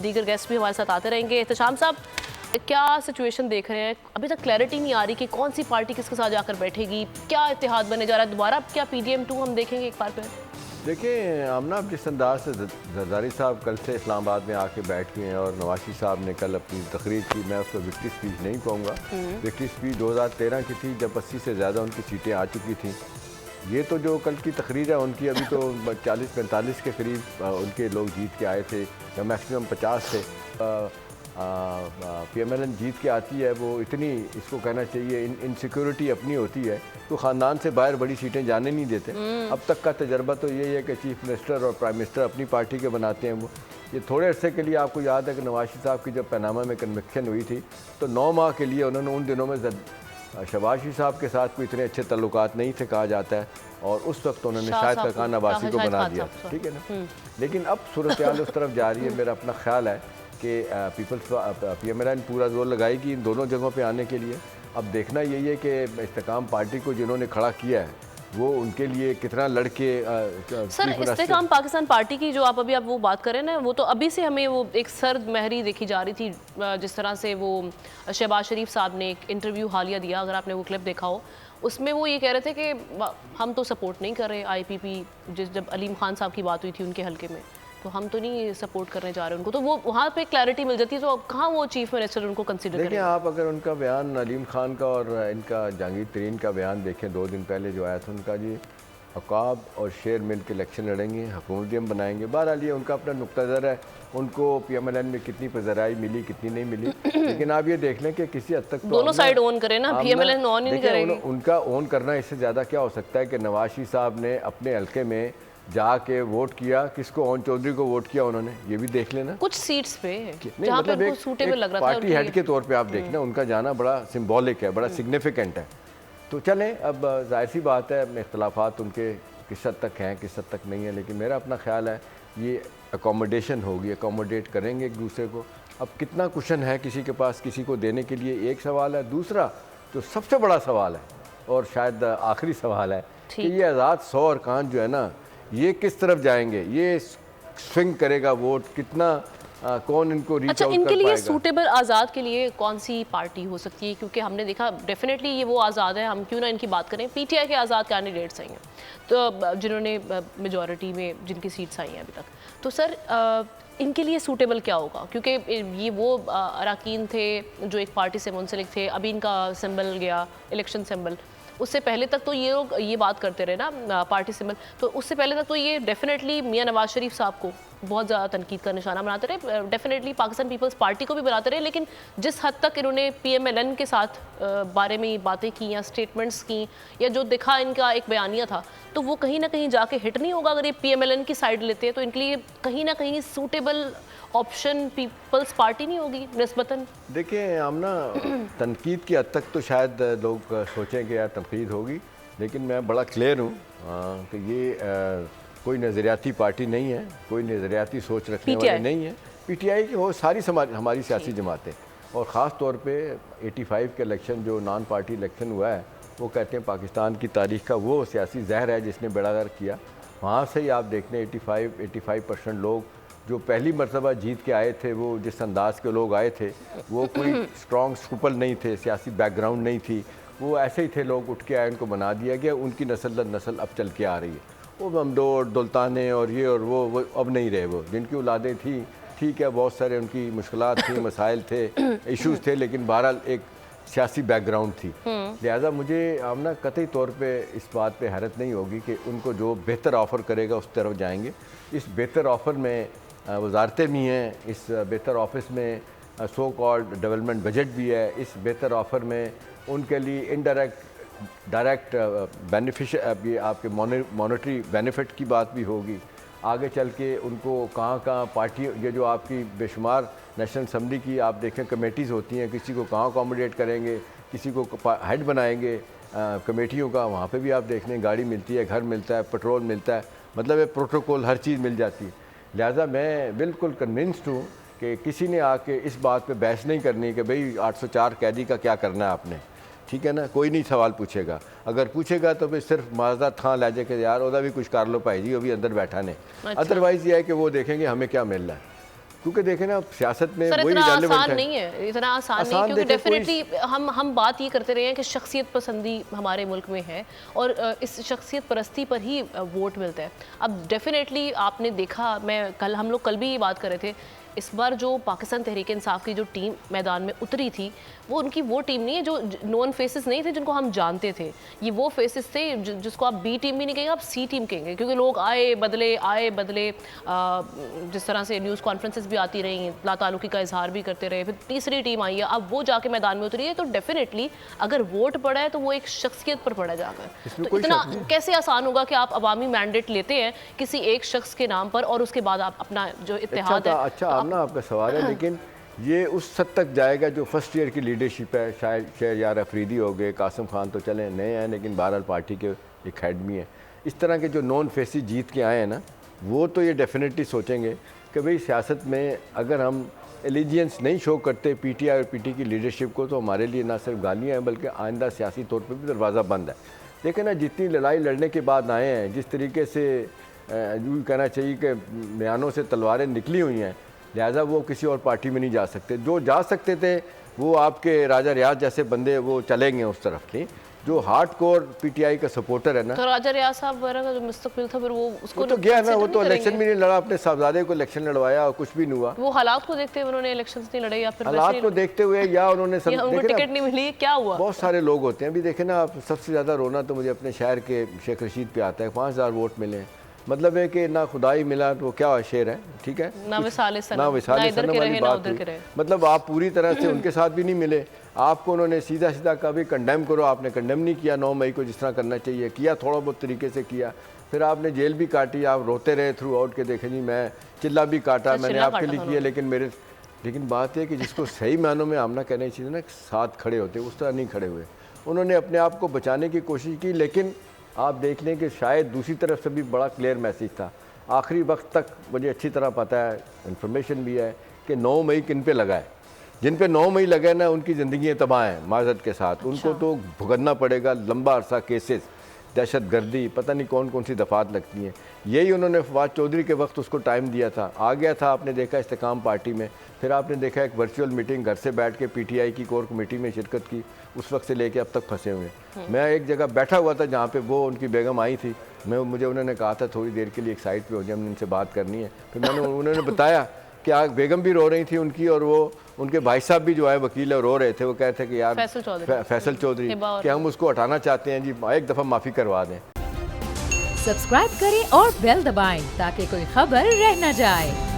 दीगर गेस्ट भी हमारे साथ आते रहेंगे। एहतशाम साहब, क्या सिचुएशन देख रहे हैं? अभी तक क्लैरिटी नहीं आ रही कि कौन सी पार्टी किसके साथ जाकर बैठेगी, क्या इत्तेहाद बने जा रहा है दोबारा? क्या PDM-2 हम देखेंगे एक बार फिर? देखिए आमना, जिस अंदाज से जरदारी साहब कल से इस्लामाबाद में आके बैठ गए हैं और नवाशी साहब ने कल अपनी तकरीर की, मैं उसको विक्ट्री स्पीच नहीं कहूँगा। विक्ट्री स्पीच 2013 की थी जब 80 से ज़्यादा उनकी सीटें आ चुकी थी। ये तो जो कल की तकरीर है उनकी, अभी तो 40-45 के करीब उनके लोग जीत के आए थे, या मैक्सिमम 50 थे। PMLN जीत के आती है, वो इतनी, इसको कहना चाहिए इनसिक्योरिटी अपनी होती है तो ख़ानदान से बाहर बड़ी सीटें जाने नहीं देते। अब तक का तजर्बा तो यही है कि चीफ मिनिस्टर और प्राइम मिनिस्टर अपनी पार्टी के बनाते हैं। वो ये थोड़े अरसे के लिए, आपको याद है कि नवाशी साहब की जब पनामा में कन्विक्शन हुई थी तो 9 माह के लिए उन्होंने, उन दिनों में शहबाज शरीफ साहब के साथ कोई इतने अच्छे तल्लुकात नहीं थे कहा जाता है, और उस वक्त उन्होंने शाहिद खान अब्बासी को बना दिया, ठीक है ना। लेकिन अब सूरत हाल उस तरफ जा रही है। मेरा अपना ख्याल है कि PMLN पूरा जोर लगाएगी इन दोनों जगहों पे आने के लिए। अब देखना यही है कि इस्तेकाम पार्टी को जिन्होंने खड़ा किया है वो उनके लिए कितना लड़के। सर, इस्तेकाम पाकिस्तान पार्टी की जो आप वो बात करें ना, वो तो अभी से हमें वो एक सर्द महरी देखी जा रही थी। जिस तरह से वो शहबाज शरीफ साहब ने एक इंटरव्यू हालिया दिया, अगर आपने वो क्लिप देखा हो, उसमें वो ये कह रहे थे कि हम तो सपोर्ट नहीं कर रहे IPP। जब अलीम खान साहब की बात हुई थी उनके हल्के में, तो हम तो नहीं सपोर्ट करने जा रहे उनको, तो वो वहाँ पे क्लैरिटी मिल जाती है। तो अब कहाँ वो चीफ मिनिस्टर उनको कंसीडर करें? देखिए आप अगर उनका बयान, अलीम खान का और इनका जहांगीर तरीन का बयान देखें 2 दिन पहले जो आया था उनका, जी अकाब और शेर मिल के इलेक्शन लड़ेंगे, हुकूमत हम बनाएंगे। बहरहाल ये उनका अपना नुक्ता नज़र है, उनको PMLN में कितनी पज़राई मिली कितनी नहीं मिली। लेकिन आप ये देख लें कि किसी हद तक तो दोनों साइड ओन करें ना, PMLN ऑन ही नहीं करेगी। उनका ओन करना इससे ज़्यादा क्या हो सकता है कि नवाशी साहब ने अपने हल्के में जाके वोट किया, किसको, ओन चौधरी को वोट किया उन्होंने, ये भी देख लेना। कुछ सीट्स पे नहीं, मतलब एक सूटेबल लग रहा था, पार्टी हेड के तौर पे आप देखना उनका जाना बड़ा सिंबॉलिक है, बड़ा सिग्निफिकेंट है। तो चलें, अब जाहिर सी बात है इख्तलाफात उनके किस हद तक हैं किस हद तक नहीं है, लेकिन मेरा अपना ख्याल है ये अकोमोडेशन होगी, अकोमोडेट करेंगे एक दूसरे को। अब कितना कुशन है किसी के पास किसी को देने के लिए, एक सवाल है। दूसरा जो सबसे बड़ा सवाल है और शायद आखिरी सवाल है कि ये आज़ाद 100 अरकान जो है ना, ये किस तरफ जाएंगे, ये स्विंग करेगा वोट कितना, कौन इनको रीच अच्छा, आउट इनके कर लिए पाएगा? सूटेबल आज़ाद के लिए कौन सी पार्टी हो सकती है? क्योंकि हमने देखा डेफिनेटली ये वो आज़ाद है, हम क्यों ना इनकी बात करें। PTI के आज़ाद कैंडिडेट्स आई हैं तो जिन्होंने मेजॉरिटी में जिनकी सीट्स आई हैं अभी तक, तो सर इनके लिए सूटेबल क्या होगा? क्योंकि ये वो अरकान थे जो एक पार्टी से मुंसलिक थे, अभी इनका सिंबल गया इलेक्शन सिंबल। उससे पहले तक तो ये लोग ये बात करते रहे ना पार्टी सिंबल, तो उससे पहले तक तो ये डेफिनेटली मियां नवाज शरीफ साहब को बहुत ज़्यादा तनकीद का निशाना बनाते रहे, डेफिनेटली पाकिस्तान पीपल्स पार्टी को भी बनाते रहे। लेकिन जिस हद तक इन्होंने PMLN के साथ बारे में बातें की या स्टेटमेंट्स की या जो दिखा इनका एक बयानिया था, तो वो कहीं ना कहीं जाके हिट नहीं होगा। अगर ये PMLN की साइड लेते हैं तो इनके लिए कहीं ना कहीं सूटेबल ऑप्शन पीपल्स पार्टी नहीं होगी निस्बतन। देखिए आमना, तनकीद की हद तक तो शायद लोग सोचें कि यार तनकीद होगी, लेकिन मैं बड़ा क्लियर हूँ कि ये कोई नज़रियाती पार्टी नहीं है, कोई नज़रियाती सोच रखने वाली नहीं है। PTI की वो सारी हमारी सियासी जमातें, और ख़ास तौर पे 85 के इलेक्शन जो नॉन पार्टी इलेक्शन हुआ है, वो कहते हैं पाकिस्तान की तारीख़ का वो सियासी जहर है जिसने बेड़ा गर्क किया। वहाँ से ही आप देख लें 85% लोग जो पहली मरतबा जीत के आए थे, वो जिस अंदाज के लोग आए थे, वो कोई स्ट्रॉन्ग स्कूपल नहीं थे, सियासी बैकग्राउंड नहीं थी, वो ऐसे ही थे, लोग उठ के आए, उनको बना दिया गया। उनकी नस्ल दर नस्ल अब चल के आ रही है। वो बमडोर दुल्ताने और ये और वो अब नहीं रहे। वो जिनकी औलादें थी, ठीक है, बहुत सारे उनकी मुश्किलात थी, मसाइल थे, इश्यूज़ थे, लेकिन बहरहाल एक सियासी बैकग्राउंड थी। लिहाजा मुझे आमना कतई तौर पे इस बात पे हैरत नहीं होगी कि उनको जो बेहतर ऑफ़र करेगा उस तरफ जाएंगे। इस बेहतर ऑफ़र में वजारतें भी हैं, इस बेहतर ऑफिस में सो कॉल्ड डेवलपमेंट बजट भी है, इस बेहतर ऑफ़र में उनके लिए इनडायरेक्ट डायरेक्ट बेनिफिशियल आपके मॉनेटरी बेनिफिट की बात भी होगी। आगे चल के उनको कहाँ पार्टी, ये जो आपकी बेशुमार नेशनल असम्बली की आप देखें कमेटीज़ होती हैं, किसी को कहाँ अकोमोडेट करेंगे, किसी को हेड बनाएंगे कमेटियों का, वहाँ पे भी आप देख लें गाड़ी मिलती है, घर मिलता है, पेट्रोल मिलता है, मतलब ये प्रोटोकॉल हर चीज़ मिल जाती है। लिहाजा मैं बिल्कुल कन्विंस्ड हूँ कि किसी ने आके इस बात पे बहस नहीं करनी कि भाई 804 कैदी का क्या करना है आपने, ठीक है ना, कोई नहीं सवाल पूछेगा। अगर पूछेगा तो फिर सिर्फ माजदा थां लै जाए कि यार ओदा भी कुछ कर लो भाई जी, वो भी अंदर बैठा ने। अदरवाइज़ ये है कि वो देखेंगे हमें क्या मिल रहा है। क्योंकि देखें ना सियासत में सर वही इतना relevant आसान है। नहीं है, इतना आसान नहीं, आसान क्योंकि देखें कोई- डेफिनेटली हम बात ये करते रहे हैं कि शख्सियत पसंदी हमारे मुल्क में है और इस शख्सियत परस्ती पर ही वोट मिलता है। अब डेफिनेटली आपने देखा, हम लोग कल भी ये बात कर रहे थे, इस बार जो पाकिस्तान तहरीक इंसाफ की जो टीम मैदान में उतरी थी, वो उनकी वो टीम नहीं है जो नोन फेसेस नहीं थे जिनको हम जानते थे। ये वो फेसेस थे जिसको आप बी टीम भी नहीं कहेंगे, आप सी टीम कहेंगे, क्योंकि लोग आए बदले जिस तरह से न्यूज़ कॉन्फ्रेंसेस भी आती रही, लातालुकी का इजहार भी करते रहे, फिर तीसरी टीम आई है, अब वो जाके मैदान में उतरी है। तो डेफिनेटली अगर वोट पड़ा है तो वो एक शख्सियत पर पड़ा जाकर। तो इतना कैसे आसान होगा कि आप अवामी मैंडेट लेते हैं किसी एक शख्स के नाम पर और उसके बाद आप अपना जो इत्तेहाद है। अच्छा अब ना आपका सवाल है, लेकिन ये उस हद तक जाएगा जो फर्स्ट ईयर की लीडरशिप है, शायद शहरयार अफरीदी हो गए, कासिम खान तो चले नए हैं लेकिन बहरहाल पार्टी के एक हेड भी हैं। इस तरह के जो नॉन फेसी जीत के आए हैं ना, वो तो ये डेफिनेटली सोचेंगे कि भाई सियासत में अगर हम एलिजियंस नहीं शो करते पीटीआई और पीटी की लीडरशिप को, तो हमारे लिए ना सिर्फ गालियाँ हैं बल्कि आइंदा सियासी तौर पर भी दरवाज़ा बंद है। देखें ना, जितनी लड़ाई लड़ने के बाद आए हैं, जिस तरीके से यूँ कहना चाहिए कि बयानों से तलवारें निकली हुई हैं, लिहाजा वो किसी और पार्टी में नहीं जा सकते। जो जा सकते थे वो आपके राजा रियाज जैसे बंदे वो चलेंगे उस तरफ नहीं। जो हार्ड कोर पीटीआई का सपोर्टर है ना, तो राजा रियाज साहब वगैरह का जो मुस्तकबिल था, फिर वो उसको तो गया ना, वो तो consider इलेक्शन भी नहीं लड़ा, अपने साहबजादे को इलेक्शन लड़वाया और कुछ भी नहीं हुआ। वो हालात को देखते हुए उन्होंने इलेक्शन नहीं लड़े, या फिर हालात को देखते हुए या उन्होंने या उनको टिकट नहीं मिली, क्या हुआ? बहुत सारे लोग होते हैं। अभी देखे ना आप, सबसे ज़्यादा रोना तो मुझे अपने शहर के शेख रशीद पे आता है। 5000 वोट मिले, मतलब है कि ना खुदाई मिला तो क्या शेर है, ठीक है, ना विसाल सनम, ना विसाल ना इधर सनम के वाली रहे, ना बात उधर के हुई। रहे। मतलब आप पूरी तरह से उनके साथ भी नहीं मिले। आपको उन्होंने सीधा सीधा कभी कंडेम करो, आपने कंडेम नहीं किया 9 मई को जिस तरह करना चाहिए किया, थोड़ा बहुत तरीके से किया। फिर आपने जेल भी काटी, आप रोते रहे थ्रू आउट के, देखें जी मैं चिल्ला भी काटा, मैंने आपके लिए किया, लेकिन बात है कि जिसको सही मानों में आमना कहना चाहिए ना, साथ खड़े होते, उस तरह नहीं खड़े हुए। उन्होंने अपने आप को बचाने की कोशिश की, लेकिन आप देख लें कि शायद दूसरी तरफ से भी बड़ा क्लियर मैसेज था। आखिरी वक्त तक मुझे अच्छी तरह पता है, इन्फॉर्मेशन भी है कि 9 मई किन पे लगा है। जिन पे 9 मई लगे ना, उनकी ज़िंदगी तबाह हैं माजरत के साथ। उनको तो भुगतना पड़ेगा लंबा अरसा, केसेस, दहशत गर्दी, पता नहीं कौन कौन सी दफ़ात लगती हैं। यही उन्होंने फवाद चौधरी के वक्त उसको टाइम दिया था, आ गया था। आपने देखा इस्तेकाम पार्टी में, फिर आपने देखा एक वर्चुअल मीटिंग घर से बैठ के पीटीआई की कोर कमेटी में शिरकत की, उस वक्त से लेके अब तक फंसे हुए हैं। मैं एक जगह बैठा हुआ था जहाँ पे वो उनकी बेगम आई थी, मुझे उन्होंने कहा था थोड़ी देर के लिए एक साइड पे हो जाए, हमने उनसे बात करनी है। फिर उन्होंने बताया कि आग बेगम भी रो रही थी उनकी, और वो उनके भाई साहब भी जो है वकील है, रो रहे थे। वो कह रहे थे कि यार फैसल चौधरी कि हम उसको हटाना चाहते हैं जी, एक दफ़ा माफ़ी करवा दें। सब्सक्राइब करें और बेल दबाएं ताकि कोई खबर रह न जाए।